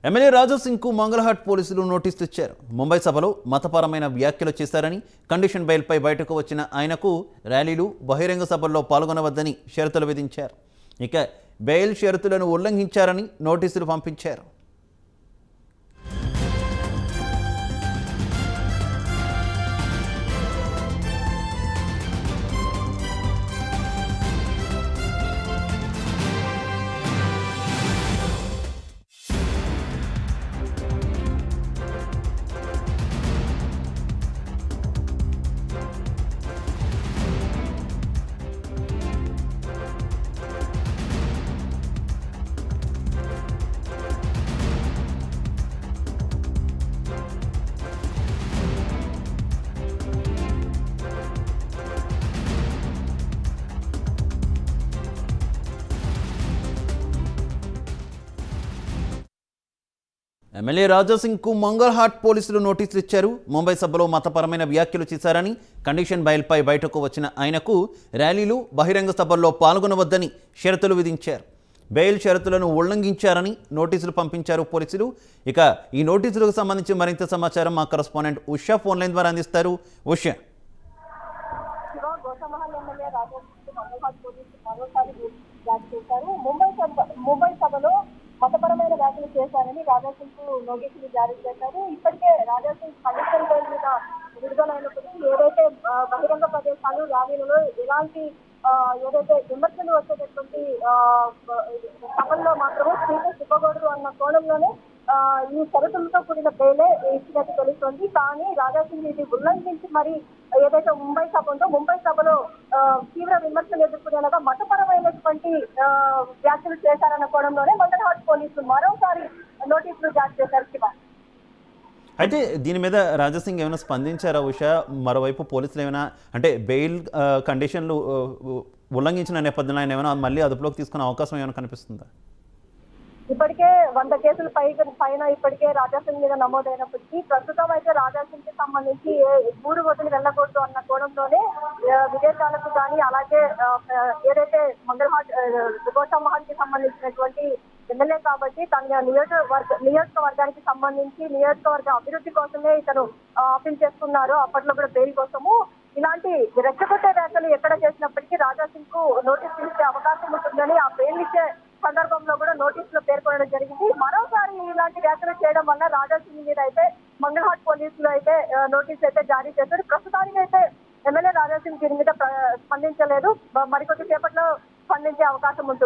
MLA Raja Singh కు మంగళహాట్ పోలీసులు నోటీసులు ఇచ్చారు. ముంబై సభలో మతపరమైన వ్యాఖ్యలు చేశారని, కండిషన్ బెయిల్పై బయటకు వచ్చిన ఆయనకు ర్యాలీలు, బహిరంగ సభల్లో పాల్గొనవద్దని షరతులు విధించారు. ఇక బెయిల్ షరతులను ఉల్లంఘించారని నోటీసులు పంపించారు. ఎమ్మెల్యే రాజా సింగ్ కు మంగళహాట్ పోలీసులు నోటీసులు ఇచ్చారు. ముంబై సభలో మతపరమైన వ్యాఖ్యలు చేశారని, కండిషన్ బెయిల్పై బయటకు వచ్చిన ఆయనకు ర్యాలీలు, బహిరంగ సభల్లో పాల్గొనవద్దని షరతులు విధించారు. బెయిల్ షరతులను ఉల్లంఘించారని నోటీసులు పంపించారు పోలీసులు. ఇక ఈ నోటీసులకు సంబంధించి మరింత సమాచారం మా కరెస్పాండెంట్ ఉషా ఫోన్ లైన్ ద్వారా అందిస్తారు. ఉషా, ముంబై సభలో మతపరమైన వ్యాఖ్యలు చేశారని రాజా సింగ్ కు నోటీసులు జారీ చేశారు. ఇప్పటికే రాజా సింగ్ కండిషన్ బెయిల్ మీద విడుదలైనప్పటికీ ఏదైతే బహిరంగ ప్రదేశాలు, ర్యాలీలలో ఎలాంటి ఏదైతే విమర్శలు వచ్చేటటువంటి సభల్లో మాత్రమే స్పీకర్ ఇవ్వకూడదు అన్న కోణంలోనే ఈ షరతులతో కూడిన బెయిలే ఇచ్చినట్టు తెలుస్తోంది. కానీ రాజా సింగ్ ఇది ఉల్లంఘించి మరి ఏదైతే ముంబై సభ ఉందో, ముంబై సభలో తీవ్ర విమర్శలు ఎదుర్కొనేలాగా మతపరమైనటువంటి వ్యాఖ్యలు చేశారన్న కోణంలోనే మంగళహాట్ పోలీసులు మరోసారి నోటీసులు జారీ చేశారు. శివ, అయితే దీని మీద రాజా సింగ్ ఏమైనా స్పందించారా ఉషా? మరోవైపు పోలీసులు ఏమైనా అంటే బెయిల్ కండిషన్లు ఉల్లంఘించిన నేపథ్యంలో ఆయన ఏమైనా మళ్ళీ అదుపులోకి తీసుకునే అవకాశం ఏమైనా కనిపిస్తుందా? ఇప్పటికే 100 కేసులు పైన ఇప్పటికే రాజా సింగ్ మీద నమోదైనప్పటికీ ప్రస్తుతం అయితే రాజా సింగ్ కి సంబంధించి ఊరు వదిలి వెళ్ళకూడదు అన్న కోణంలోనే విదేశాలకు కానీ, అలాగే ఏదైతే మంగళహాట్ గోషామహల్ కి సంబంధించినటువంటి ఎమ్మెల్యే కాబట్టి తన నియోజకవర్గానికి సంబంధించి నియోజకవర్గ అభివృద్ధి కోసమే ఇతను అప్పీల్ చేస్తున్నారు. అప్పట్లో కూడా బెయిల్ కోసము ఇలాంటి రెచ్చగొట్టే వ్యాఖ్యలు ఎక్కడ చేసినప్పటికీ రాజా సింగ్ కు నోటీసులు ఇచ్చే అవకాశం ఉంటుందని ఆ బెయిల్ ఇచ్చే సందర్భంలో కూడా నోటీసులు పేర్కొనడం జరిగింది. మరోసారి ఇలాంటి వ్యాఖ్యలు చేయడం వల్ల రాజా సింగ్ మీద అయితే మంగళహాట్ పోలీసులు అయితే నోటీసులు అయితే జారీ చేశారు. ప్రస్తుతానికి అయితే ఎమ్మెల్యే రాజా సింగ్ దీని మీద స్పందించలేదు. మరికొద్ది సేపట్లో స్పందించే అవకాశం ఉంటుంది.